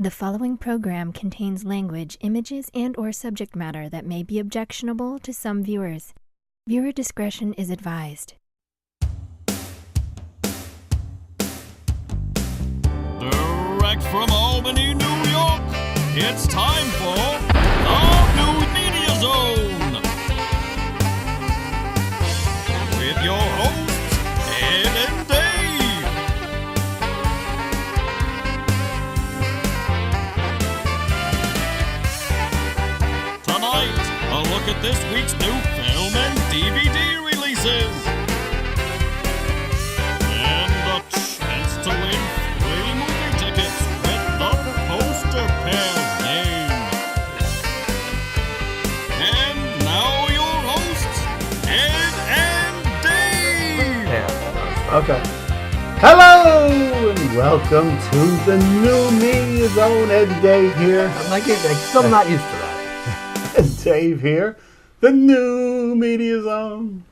The following program contains language, images, and/or subject matter that may be objectionable to some viewers. Viewer discretion is advised. Direct from Albany, New York, it's time for the New Media Zone. With your hosts, Ed and Dave. Tonight, a look at this week's new film and DVD releases. And a chance to win free movie tickets with the poster pair game. And now your hosts, Ed and Dave. Yeah. Okay. Hello and welcome to the New Media Zone. Ed and Dave here. I'm still not used to that. And Dave here. The New Media Zone.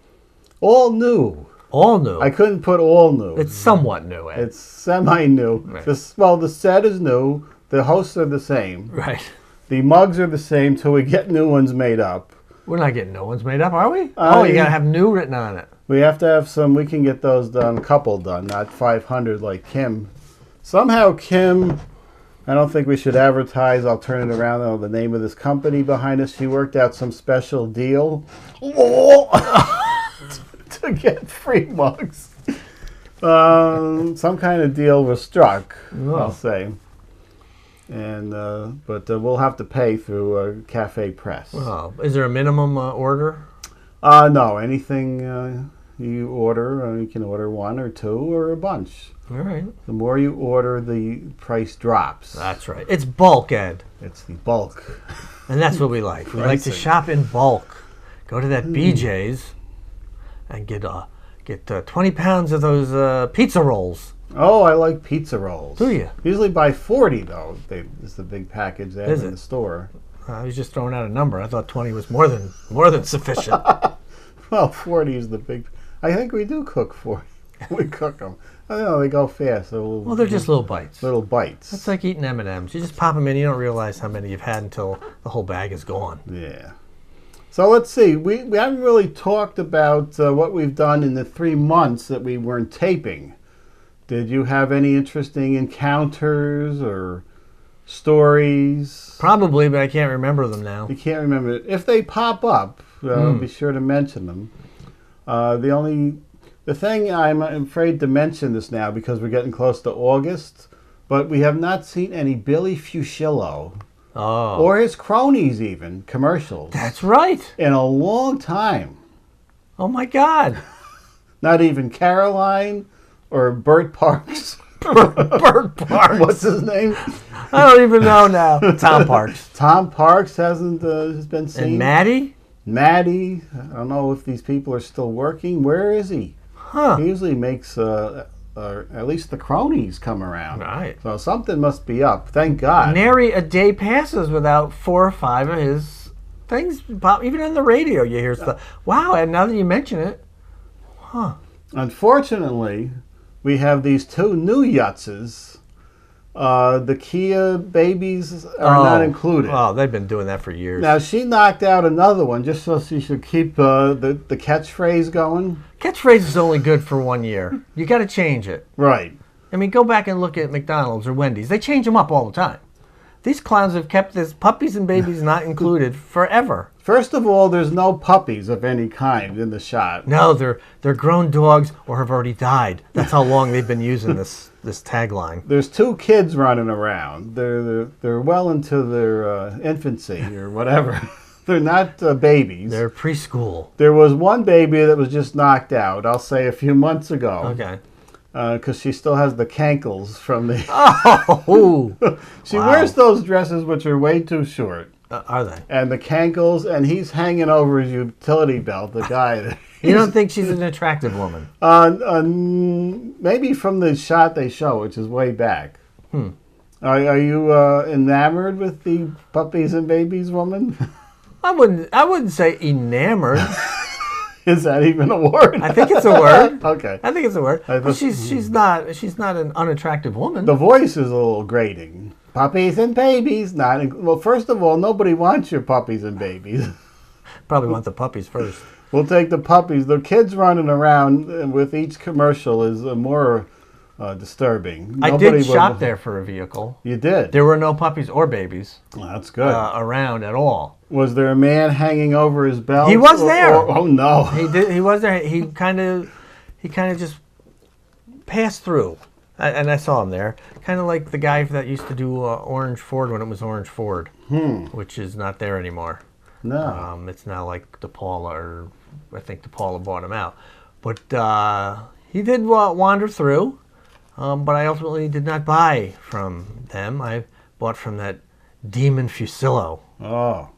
All new. All new. I couldn't put all new. It's somewhat new, Ed. It's semi-new. Right. The set is new. The hosts are the same. Right. The mugs are the same till we get new ones made up. We're not getting new ones made up, are we? You gotta have new written on it. We have to have some. We can get those done, a couple done, not 500 like Kim. Somehow Kim, I don't think we should advertise. I'll turn it around. Oh, the name of this company behind us. She worked out some special deal to get free mugs. Some kind of deal was struck, I'll say. And but we'll have to pay through Cafe Press. Oh, is there a minimum order? No, anything you order, you can order one or two or a bunch. All right. The more you order, the price drops. That's right. It's bulk, Ed. It's the bulk. And that's what we like. We like to shop in bulk. Go to that BJ's and get 20 pounds of those pizza rolls. Oh, I like pizza rolls. Do you? Usually buy 40, though. It's the big package they have in the store. I was just throwing out a number. I thought 20 was more than sufficient. Well, 40 is the big... I think we do cook 40. We cook them. I don't know, they go fast. Well, they're just little bites. Little bites. It's like eating M&Ms. You just pop them in. You don't realize how many you've had until the whole bag is gone. Yeah. So let's see. We haven't really talked about what we've done in the 3 months that we weren't taping. Did you have any interesting encounters or stories? Probably, but I can't remember them now. You can't remember. If they pop up, be sure to mention them. The thing I'm afraid to mention this now because we're getting close to August, but we have not seen any Billy Fuccillo or his cronies even, commercials. That's right. In a long time. Oh my God. Not even Caroline or Bert Parks. Bert Parks. What's his name? I don't even know now. Tom Parks. Tom Parks has been seen. And Maddie? Maddie. I don't know if these people are still working. Where is he? Huh. He usually makes at least the cronies come around. Right. So something must be up. Thank God. Nary a day passes without 4 or 5 of his things pop. Even on the radio you hear stuff. Wow, and now that you mention it. Huh. Unfortunately, we have these 2 new yutzes. The Kia babies are not included. Oh, they've been doing that for years. Now, she knocked out another one just so she should keep the catchphrase going. Catchphrase is only good for 1 year. You got to change it. Right. I mean, go back and look at McDonald's or Wendy's. They change them up all the time. These clowns have kept this puppies and babies not included forever. First of all, there's no puppies of any kind in the shot. No, they're grown dogs or have already died. That's how long they've been using this tagline. There's 2 kids running around. They're well into their infancy or whatever. They're not babies. They're preschool. There was one baby that was just knocked out, I'll say a few months ago. Okay. Because she still has the cankles from the... Oh! She wears those dresses which are way too short. Are they? And the cankles, and he's hanging over his utility belt, the guy. You don't think she's an attractive woman? Maybe from the shot they show, which is way back. Are you enamored with the puppies and babies woman? I wouldn't say enamored. Is that even a word? I think it's a word. Okay. I think it's a word. But she's not an unattractive woman. The voice is a little grating. Puppies and babies. Well, first of all, nobody wants your puppies and babies. Probably want the puppies first. We'll take the puppies. The kids running around with each commercial is more disturbing. I did shop there for a vehicle. You did? There were no puppies or babies. Well, that's good. Around at all. Was there a man hanging over his belt? He was there. Oh no. He was there. He kind of just passed through, and I saw him there. Kind of like the guy that used to do Orange Ford when it was Orange Ford, which is not there anymore. No. It's now like DePaula, or I think DePaula bought him out. But he did wander through, but I ultimately did not buy from them. I bought from that demon Fuccillo. Oh.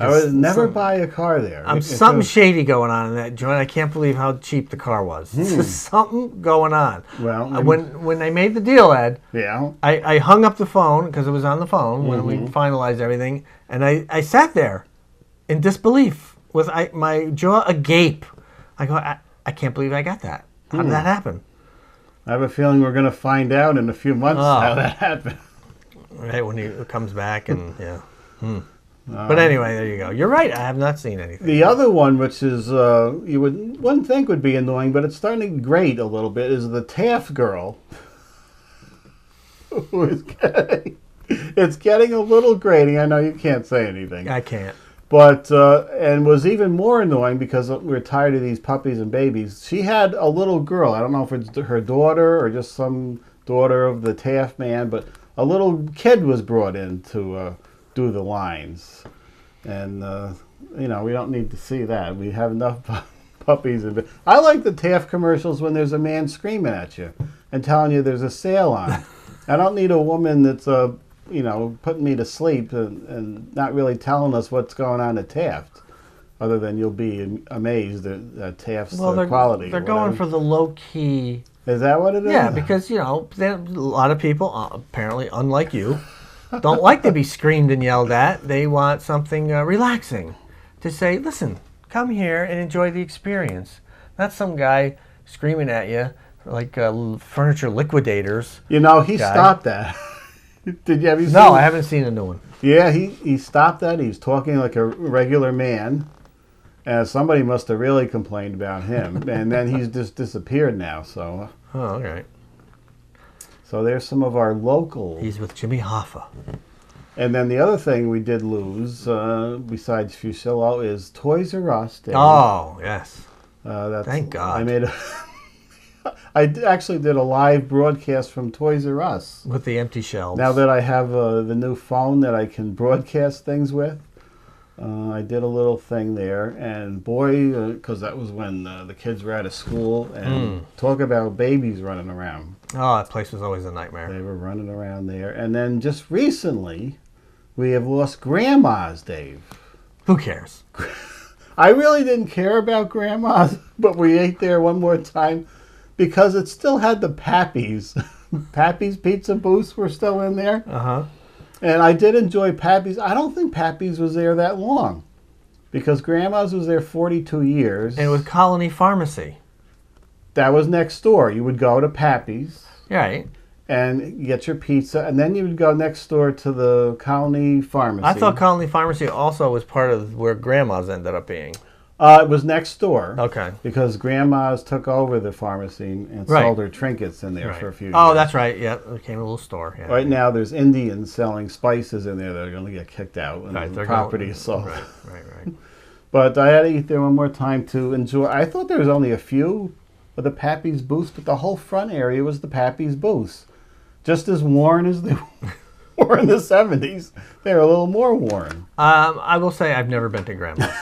I would never buy a car there. Something shady going on in that joint. I can't believe how cheap the car was. Something going on. Well, when they made the deal, Ed, yeah, I hung up the phone because it was on the phone when we finalized everything, and I sat there in disbelief with my jaw agape. I go, I can't believe I got that. How did that happen? I have a feeling we're going to find out in a few months how that happened. Right, when he comes back and yeah. But anyway, there you go. You're right. I have not seen anything. The other one, which is you wouldn't think would be annoying, but it's starting to grate a little bit, is the Taft girl. Who is it's getting a little grating. I know you can't say anything. I can't. But and was even more annoying because we're tired of these puppies and babies. She had a little girl. I don't know if it's her daughter or just some daughter of the Taft man, but a little kid was brought in to do the lines, and we don't need to see that. We have enough puppies. I like the Taft commercials when there's a man screaming at you and telling you there's a sale on. I don't need a woman that's putting me to sleep and not really telling us what's going on at Taft, other than you'll be amazed at Taft's quality. They're going for the low key. Is that what it is? Yeah, because a lot of people, apparently unlike you, don't like to be screamed and yelled at. They want something relaxing to say, listen, come here and enjoy the experience. Not some guy screaming at you like furniture liquidators. He stopped that. Have you seen No, I haven't seen a new one. Yeah, he stopped that. He's talking like a regular man. And somebody must have really complained about him. And then he's just disappeared now. So. Oh, all right. So there's some of our local. He's with Jimmy Hoffa. And then the other thing we did lose, besides Fuccillo, is Toys R Us. Dave. Oh, yes. Thank God. I actually did a live broadcast from Toys R Us. With the empty shelves. Now that I have the new phone that I can broadcast things with, I did a little thing there. And boy, because that was when the kids were out of school, and talk about babies running around. Oh, that place was always a nightmare. They were running around there. And then just recently, we have lost grandmas, Dave. Who cares? I really didn't care about grandmas, but we ate there one more time because it still had the Pappys. Pappys Pizza Booths were still in there. Uh-huh. And I did enjoy Pappys. I don't think Pappys was there that long because grandma's was there 42 years. And it was Colony Pharmacy. That was next door. You would go to Pappys. Right. And get your pizza, and then you would go next door to the Colony Pharmacy. I thought Colony Pharmacy also was part of where grandma's ended up being. It was next door. Okay. Because grandma's took over the pharmacy and sold her trinkets in there for a few years. Oh, that's right. Yeah, it became a little store. Yeah. Right now, there's Indians selling spices in there that are going to get kicked out when the property is sold. Right. But I had to eat there one more time to enjoy. I thought there was only a few of the Pappys booths, but the whole front area was the Pappys booths. Just as worn as they were in the 70s. They were a little more worn. I will say I've never been to grandma's.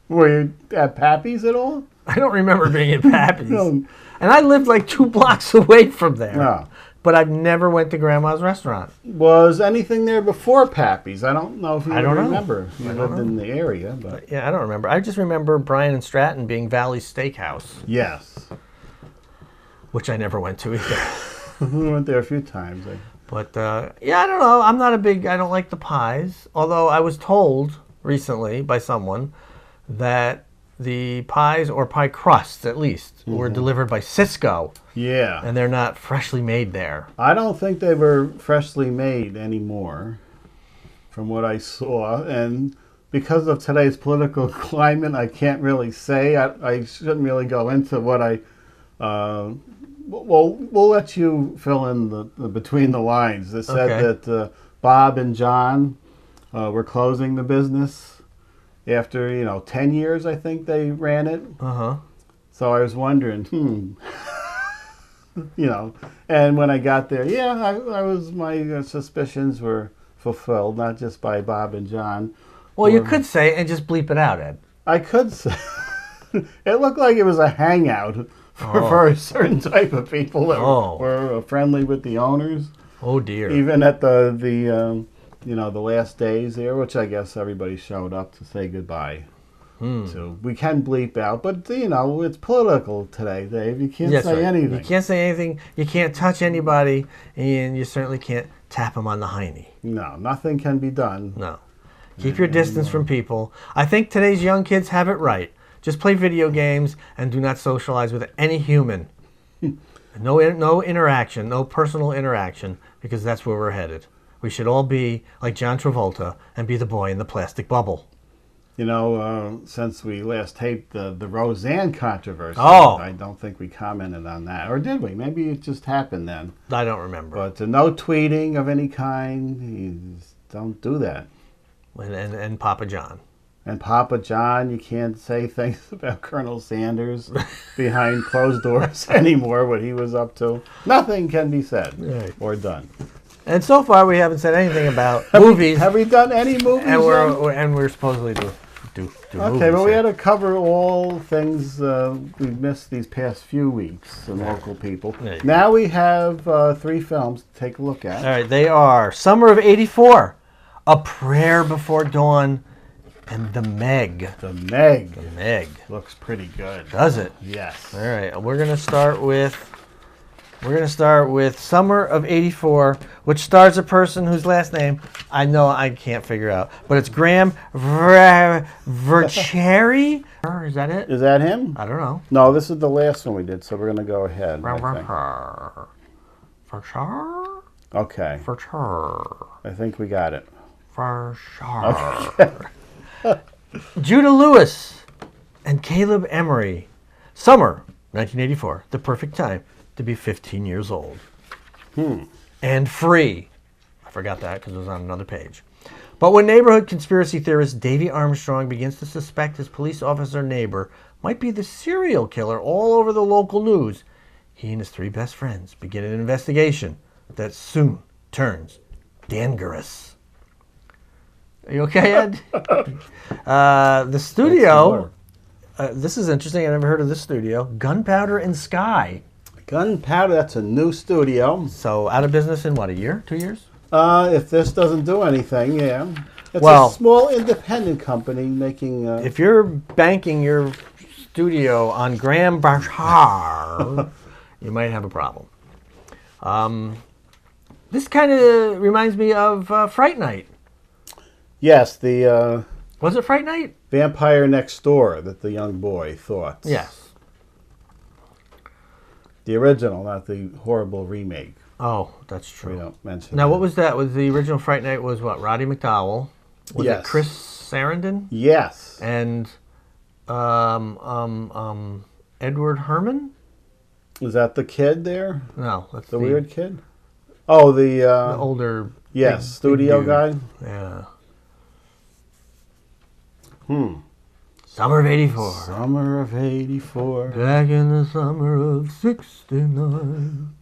Were you at Pappys at all? I don't remember being at Pappys. No. And I lived like 2 blocks away from there. No. But I've never went to grandma's restaurant. Was anything there before Pappys? I don't know if you remember. You lived in the area. But yeah, I don't remember. I just remember Bryan and Stratton being Valley's Steakhouse. Yes. Which I never went to either. We went there a few times. But, yeah, I don't know. I don't like the pies. Although I was told recently by someone that the pies, or pie crusts at least, were delivered by Cisco, Yeah. and they're not freshly made there. I don't think they were freshly made anymore, from what I saw. And because of today's political climate, I can't really say. I shouldn't really go into what I... we'll let you fill in the between the lines. They said that Bob and John were closing the business after, 10 years, I think they ran it. Uh-huh. So I was wondering, and when I got there, I was, my suspicions were fulfilled, not just by Bob and John. Well, you could say it and just bleep it out, Ed. I could say. It looked like it was a hangout for a certain type of people that were friendly with the owners. Oh, dear. Even at the last days there, which I guess everybody showed up to say goodbye. So we can bleep out, but it's political today, Dave. You can't say anything. You can't say anything. You can't touch anybody, and you certainly can't tap them on the hiney. No, nothing can be done. No. Keep your distance from people. I think today's young kids have it right. Just play video games and do not socialize with any human. No interaction, no personal interaction, because that's where we're headed. We should all be like John Travolta and be the boy in the plastic bubble. Since we last taped the Roseanne controversy, Oh. I don't think we commented on that. Or did we? Maybe it just happened then. I don't remember. But no tweeting of any kind. You just don't do that. And Papa John. And Papa John, you can't say things about Colonel Sanders behind closed doors anymore, what he was up to. Nothing can be said or done. And so far, we haven't said anything about movies. Have we done any movies? And we're supposedly do movies. Okay, but we had to cover all things we've missed these past few weeks, and local people. Now we have 3 films to take a look at. All right, they are Summer of '84, A Prayer Before Dawn, and The Meg. The Meg. The Meg. Looks pretty good. Does it? Yes. All right, we're gonna start with Summer of '84, which stars a person whose last name I know I can't figure out, but it's Graham Vercheri. Is that it? Is that him? I don't know. No, this is the last one we did, so we're going to go ahead. Vercher. Okay. Vercher. I think we got it. Vercher. Judah Lewis and Caleb Emery. Summer 1984, the perfect time to be 15 years old. And free. I forgot that because it was on another page. But when neighborhood conspiracy theorist Davy Armstrong begins to suspect his police officer neighbor might be the serial killer all over the local news, he and his 3 best friends begin an investigation that soon turns dangerous. Are you okay, Ed? The studio, this is interesting. I never heard of this studio. Gunpowder and Sky. Gunpowder, that's a new studio. So out of business in what, a year, 2 years? If this doesn't do anything, yeah. It's Well, a small independent company making... if you're banking your studio on Graham Bashar, you might have a problem. This kind of reminds me of Fright Night. Yes, the Was it Fright Night? Vampire Next Door that the young boy thought. Yes. The original, not the horrible remake. Oh, that's We true. don't mention Now, that. what was that? Was the original Fright Night was what? Roddy McDowell? Was Yes. it Chris Sarandon? Yes. And Edward Herman? Was that the kid there? No, that's The weird kid? Oh, the older. yes, big studio dude. guy? Yeah. Hmm. Summer of '84. Summer of '84. Back in the summer of '69.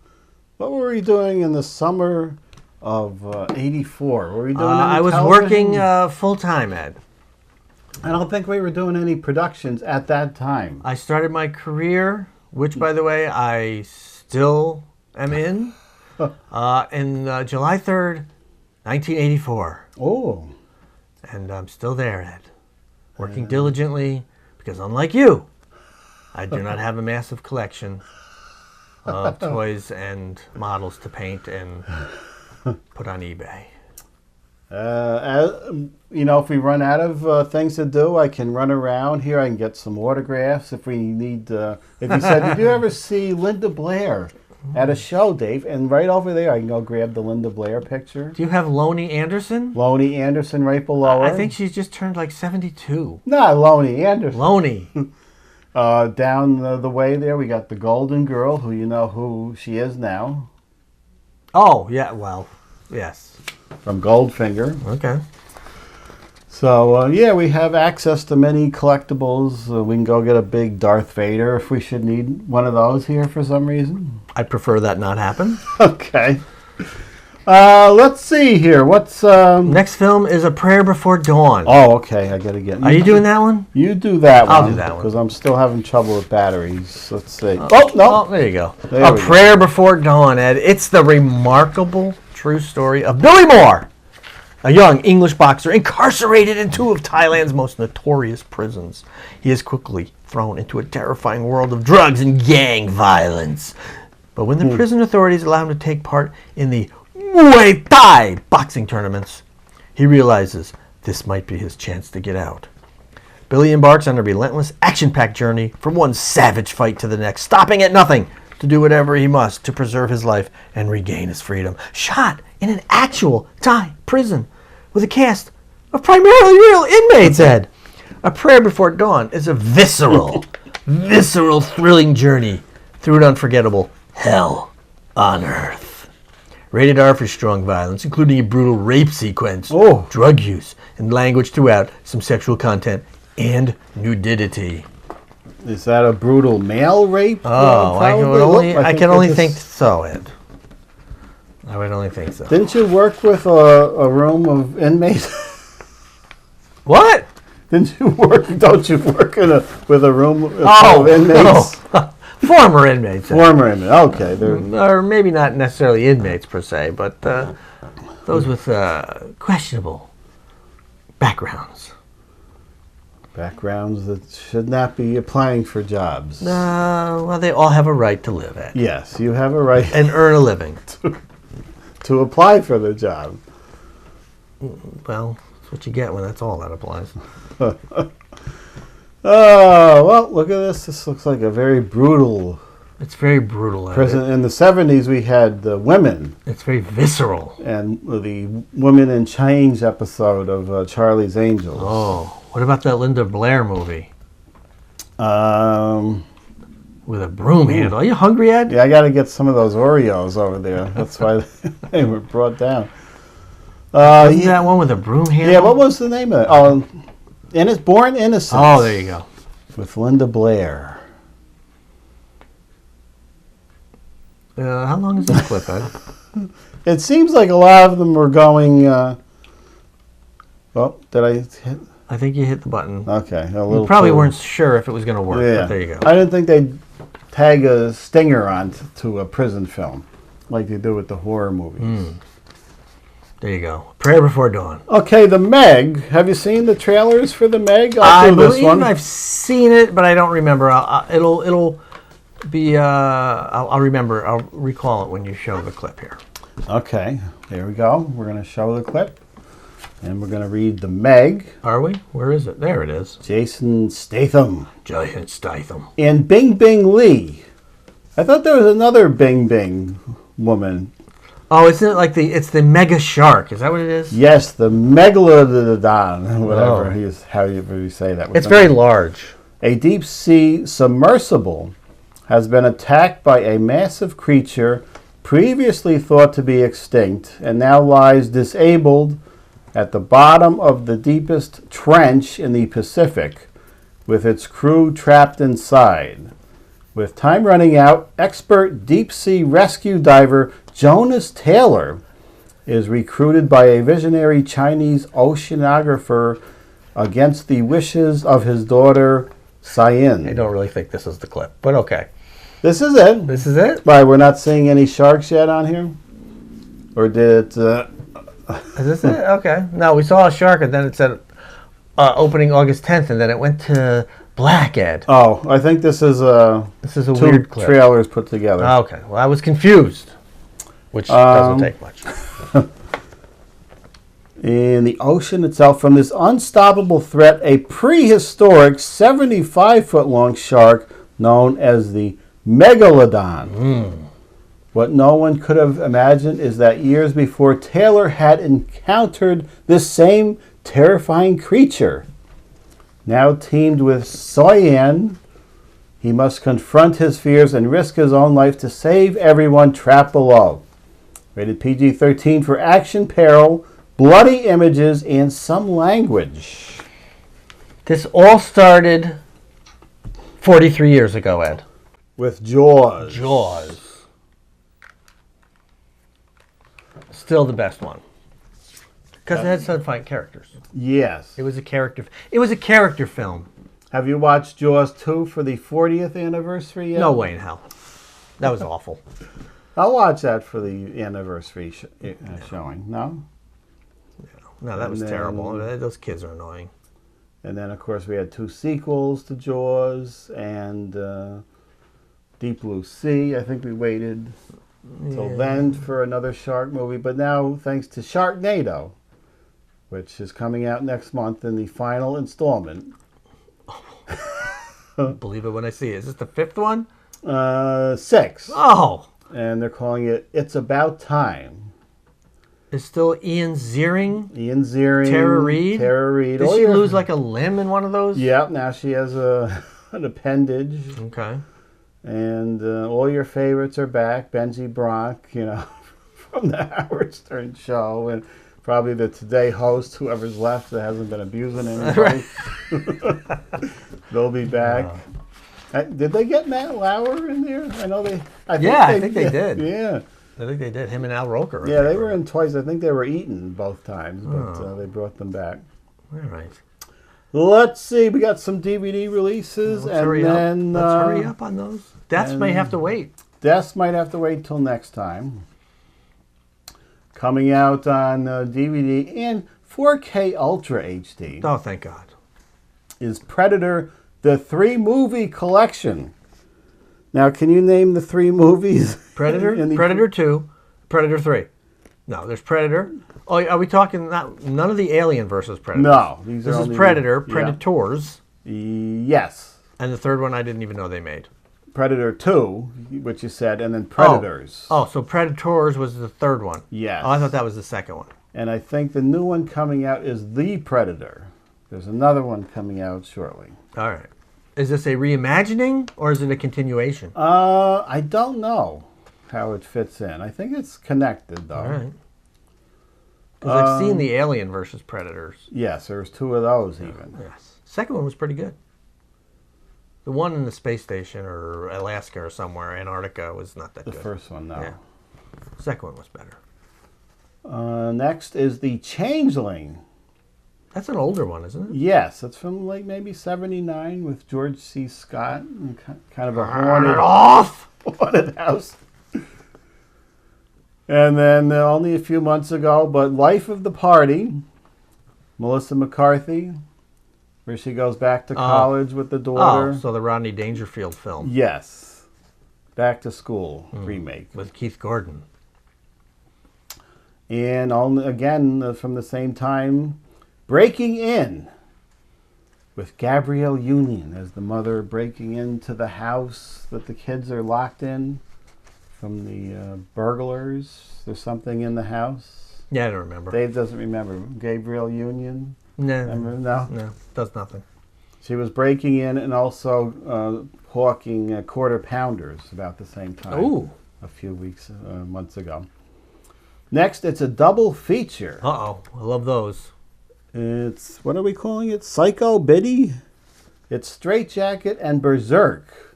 What were we doing in the summer of '84? Were we doing any I was television? working full time, Ed. I don't think we were doing any productions at that time. I started my career, which, by the way, I still am in July 3rd, 1984. Oh. And I'm still there, Ed. Working diligently, because unlike you, I do not have a massive collection of toys and models to paint and put on eBay. If we run out of things to do, I can run around here. I can get some autographs if we need. If you said, did you ever see Linda Blair at a show, Dave? And right over there, I can go grab the Linda Blair picture. Do you have Loney Anderson? Loney Anderson right below her. I think she's just turned like 72. No, Loney Anderson. Loney. Down the way there, we got the Golden Girl, who you know who she is now. Oh, yeah, well, yes. From Goldfinger. Okay. So, we have access to many collectibles. We can go get a big Darth Vader if we should need one of those here for some reason. I'd prefer that not happen. Okay. Let's see here. What's... Next film is A Prayer Before Dawn. Oh, okay. I got to get... Are you doing that one? You do that one. I'll do that one. Because I'm still having trouble with batteries. Let's see. No. Oh, there you go. There A we go. Prayer Before Dawn, Ed. It's the remarkable true story of Billy Moore, a young English boxer incarcerated in two of Thailand's most notorious prisons. He is quickly thrown into a terrifying world of drugs and gang violence. But when the prison authorities allow him to take part in the Muay Thai boxing tournaments, he realizes this might be his chance to get out. Billy embarks on a relentless, action-packed journey from one savage fight to the next, stopping at nothing to do whatever he must to preserve his life and regain his freedom. Shot in an actual Thai prison with a cast of primarily real inmates, Ed. A Prayer Before Dawn is a visceral, thrilling journey through an unforgettable hell on earth. Rated R for strong violence, including a brutal rape sequence, drug use, and language throughout, some sexual content, and nudity. Is that a brutal male rape? Oh, I can only think so, Ed. I would only think so. Didn't you work with a room of inmates? What? Don't you work with a room of inmates? Oh. Former inmates. Former inmates. Okay. Or maybe not necessarily inmates per se, but those with questionable backgrounds. Backgrounds that should not be applying for jobs. Well, they all have a right to live, Ed. Yes, you have a right. And earn a living. To apply for the job. Well, that's what you get when that's all that applies. Oh, well, look at this. This looks like a very brutal... It's very brutal. Prison. In the 70s, we had the women. It's very visceral. And the Women in Change episode of Charlie's Angels. Oh, what about that Linda Blair movie? With a broom handle. Are you hungry, Ed? Yeah, I got to get some of those Oreos over there. That's why they were brought down. Isn't that one with a broom handle? Yeah, what was the name of it? Oh, Born Innocent. Oh, there you go. With Linda Blair. How long is this clip, Ed? It seems like a lot of them were going... well, did I hit... I think you hit the button. Okay. You probably weren't sure if it was going to work, but there you go. I didn't think they'd tag a stinger on to a prison film like they do with the horror movies. There you go. Prayer Before Dawn. Okay, the Meg. Have you seen the trailers for the Meg? I believe I've seen it, but I don't remember. It'll be... I'll remember. I'll recall it when you show the clip here. Okay. There we go. We're going to show the clip. And we're going to read the Meg. Are we? Where is it? There it is. Jason Statham. Jason Statham. And Bing Bing Lee. I thought there was another Bing Bing woman. Oh, isn't it like it's the mega shark? Is that what it is? Yes, the megalodon, whatever however you say that. It's very large. A deep sea submersible has been attacked by a massive creature previously thought to be extinct and now lies disabled at the bottom of the deepest trench in the Pacific, with its crew trapped inside. With time running out, expert deep-sea rescue diver Jonas Taylor is recruited by a visionary Chinese oceanographer against the wishes of his daughter, Cyan. I don't really think this is the clip, but okay. This is it. This is it? Why, we're not seeing any sharks yet on here? Or did it... Is this it? Okay. No, we saw a shark, and then it said opening August 10th, and then it went to black, Ed. Oh, I think this is a two weird clip. Trailers put together. Okay. Well, I was confused, which doesn't take much. in the ocean itself from this unstoppable threat, a prehistoric 75-foot-long shark known as the megalodon. What no one could have imagined is that years before, Taylor had encountered this same terrifying creature. Now teamed with Soyan, he must confront his fears and risk his own life to save everyone trapped below. Rated PG-13 for action, peril, bloody images, and some language. This all started 43 years ago, Ed. With Jaws. Jaws. Still the best one. Because it had some fine characters. Yes. It was a character film. Have you watched Jaws 2 for the 40th anniversary yet? No way in hell. That was awful. I'll watch that for the anniversary showing. No? No, that was terrible. Those kids are annoying. And then, of course, we had 2 sequels to Jaws and Deep Blue Sea. I think we waited till then for another shark movie. But now, thanks to Sharknado, which is coming out next month in the final installment. Believe it when I see it. Is this the 5th one? 6. Oh. And they're calling it It's About Time. It's still Ian Ziering? Ian Ziering. Tara Reid? Did she lose like a limb in one of those? Yep, now she has an appendage. Okay. And all your favorites are back. Benji Bronk, from the Howard Stern show. And probably the Today host, whoever's left that hasn't been abusing anybody. They'll be back. Did they get Matt Lauer in there? I know they... I think they did. Yeah. I think they did. Him and Al Roker. Yeah, they were in twice. I think they were eaten both times, but they brought them back. All right. Let's see. We got some DVD releases. Let's hurry up on those. Deaths may have to wait. Deaths might have to wait till next time. Coming out on DVD and 4K Ultra HD. Oh, thank God. Is Predator, the 3-movie collection. Now, can you name the 3 movies? Predator, Predator 2, Predator 3. No, there's Predator. Oh, are we talking none of the Alien versus Predators? No. This is Predator, Predators. Yes. And the third one I didn't even know they made. Predator 2, which you said, and then Predators. Oh, so Predators was the third one. Yes. Oh, I thought that was the second one. And I think the new one coming out is The Predator. There's another one coming out shortly. All right. Is this a reimagining or is it a continuation? I don't know how it fits in. I think it's connected, though. All right. Because I've seen the Alien versus Predators. Yes, there's 2 of those even. Yes. Second one was pretty good. The one in the space station or Alaska or somewhere, Antarctica, was not that good. The first one, no. Yeah. Second one was better. Next is The Changeling. That's an older one, isn't it? Yes, it's from like maybe 79 with George C. Scott. And kind of a haunted house. And then only a few months ago, but Life of the Party, Melissa McCarthy, where she goes back to college with the daughter. Oh, so the Rodney Dangerfield film. Yes. Back to School remake. With Keith Gordon. And again, from the same time, Breaking In, with Gabrielle Union as the mother breaking into the house that the kids are locked in from the burglars. There's something in the house. Yeah, I don't remember. Dave doesn't remember. Gabrielle Union? No. Remember? No? No, does nothing. She was breaking in and also hawking quarter pounders about the same time. Ooh. A few months ago. Next, it's a double feature. Uh-oh. I love those. It's, what are we calling it? Psycho Biddy? It's Straight Jacket and Berserk.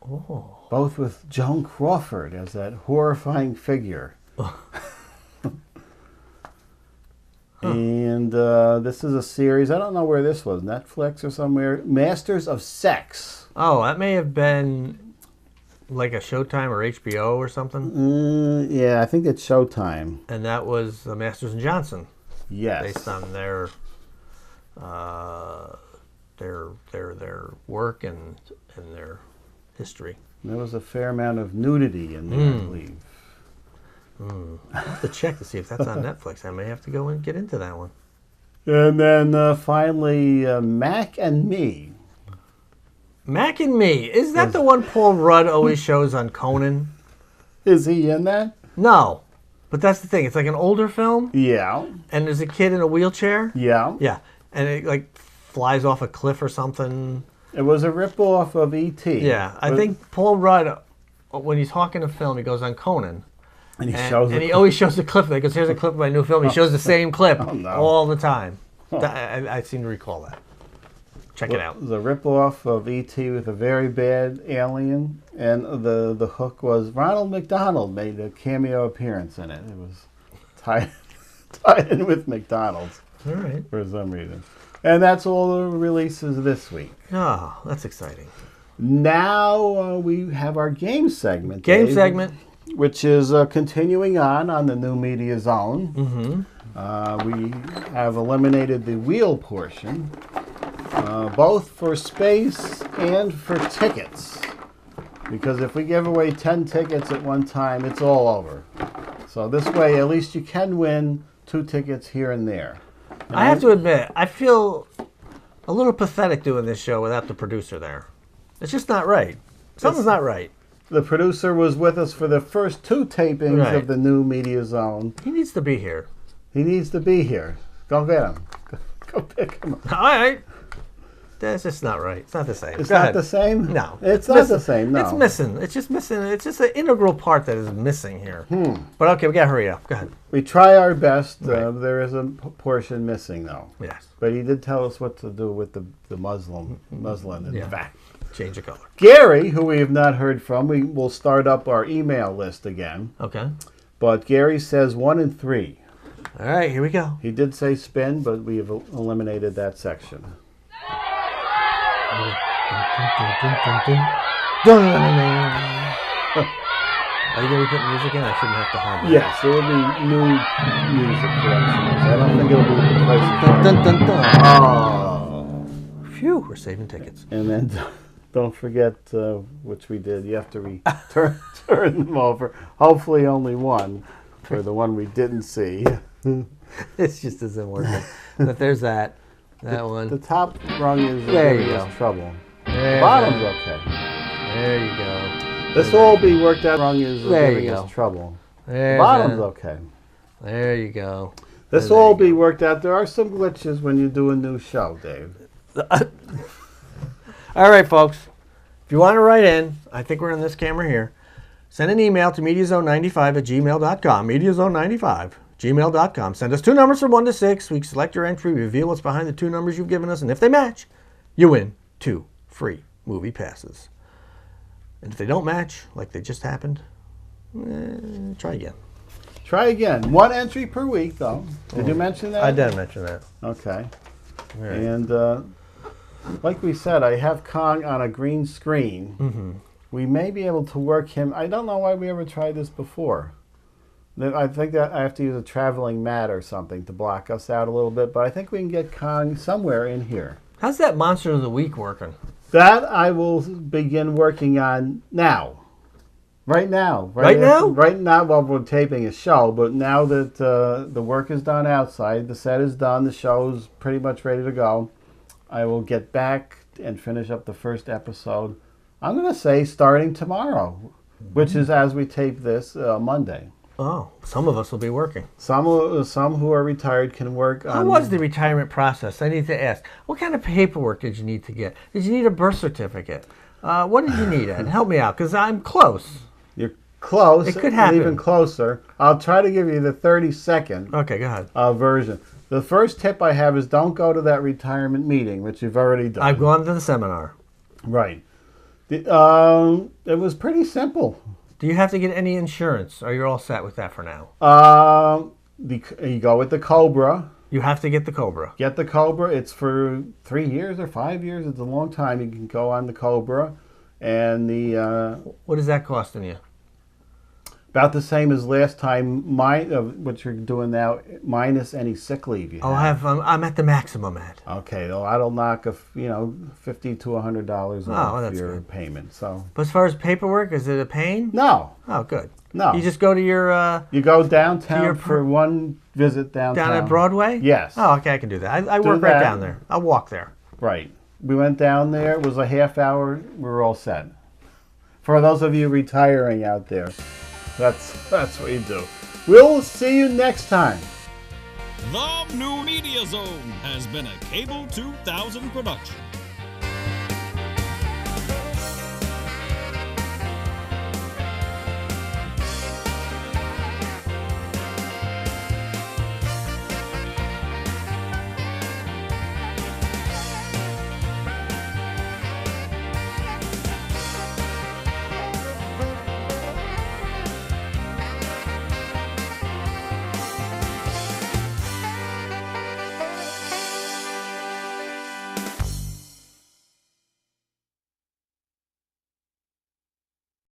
Oh. Both with Joan Crawford as that horrifying figure. And this is a series. I don't know where this was. Netflix or somewhere. Masters of Sex. Oh, that may have been like a Showtime or HBO or something. Yeah, I think it's Showtime. And that was Masters and Johnson. Yes. Based on their work and their history. There was a fair amount of nudity in there, I believe. I'll have to check to see if that's on Netflix. I may have to go and get into that one. And then finally, Mac and Me. Mac and Me. Is that the one Paul Rudd always shows on Conan? Is he in that? No. But that's the thing. It's like an older film. Yeah. And there's a kid in a wheelchair. Yeah. Yeah. And it like flies off a cliff or something. It was a ripoff of E.T. Yeah. I think Paul Rudd, when he's talking a film, he goes on Conan. And he always shows the clip. He goes, here's a clip of my new film. He shows the same clip all the time. I seem to recall that. Check it out. It was a ripoff of E.T. with a very bad alien. And the hook was Ronald McDonald made a cameo appearance in it. It was tied in with McDonald's. All right. For some reason. And that's all the releases this week. Oh, that's exciting. Now we have our game segment. Game segment. Which is continuing on the New Media Zone. We have eliminated the wheel portion, both for space and for tickets. Because if we give away 10 tickets at one time, it's all over. So this way, at least you can win 2 tickets here and there. I have to admit, I feel a little pathetic doing this show without the producer there. It's just not right. Something's not right. The producer was with us for the first 2 tapings of the New Media Zone. He needs to be here. He needs to be here. Go get him. Go pick him up. All right. That's just not right. It's not the same. It's not the same? No. It's not the same, no. It's missing. It's just missing. It's just an integral part that is missing here. But okay, we got to hurry up. Go ahead. We try our best. There is a portion missing, though. Yes. But he did tell us what to do with the muslin in the back. Change the color. Gary, who we have not heard from, we will start up our email list again. Okay. But Gary says 1 and 3. All right, here we go. He did say spin, but we have eliminated that section. Are you going to put music in? I shouldn't have to hum it. Yes, it will be new music collections. I don't think it'll be the place. Dun, dun, dun, dun. Oh. Phew, we're saving tickets. And then don't forget, which we did, you have to turn them over. Hopefully only one for the one we didn't see. It just isn't working. But there's that one. The top rung is trouble. The bottom's okay. There you go. This will all be worked out. Rung is giving us trouble. The bottom's okay. There you go. This will all be worked out. There are some glitches when you do a new show, Dave. All right, folks. If you want to write in, I think we're in this camera here. Send an email to mediazone95@gmail.com. Mediazone95@gmail.com. Send us 2 numbers from 1 to 6. We select your entry, reveal what's behind the 2 numbers you've given us, and if they match, you win 2 free movie passes. And if they don't match, like they just happened, try again. Try again. 1 entry per week, though. Did you mention that? I did mention that. Okay. Right. And like we said, I have Kong on a green screen. We may be able to work him. I don't know why we ever tried this before. I think that I have to use a traveling mat or something to block us out a little bit, but I think we can get Kong somewhere in here. How's that Monster of the Week working? That I will begin working on now. Right now. Right now? Right now while we're taping a show, but now that the work is done outside, the set is done, the show's pretty much ready to go, I will get back and finish up the first episode. I'm going to say starting tomorrow, which is as we tape this Monday. Oh, some of us will be working. Some who are retired can work on... How was the retirement process? I need to ask. What kind of paperwork did you need to get? Did you need a birth certificate? What did you need, Ed? Help me out, because I'm close. You're close. It could happen. Even closer. I'll try to give you the 30-second okay, go ahead. Version. The first tip I have is don't go to that retirement meeting, which you've already done. I've gone to the seminar. Right. It was pretty simple. Do you have to get any insurance, or you're all set with that for now? You go with the Cobra. You have to get the Cobra. Get the Cobra. It's for 3 years or 5 years. It's a long time. You can go on the Cobra. And the... what is that costing you? About the same as last time. What you're doing now, minus any sick leave you have. I'm at the maximum at. Okay, well, that'll knock $50 to $100 off your good. payment. So, But as far as paperwork, is it a pain? no, Oh, good. no. You just go to your You go downtown your for one visit downtown. down at Broadway? Yes. Oh, okay, I can do that. I Do work right that. down there. I'll walk there. Right. We went down there. It was a half hour. We were all set. For those of you retiring out there, that's what you do. We'll see you next time. The New Media Zone has been a Cable 2000 production.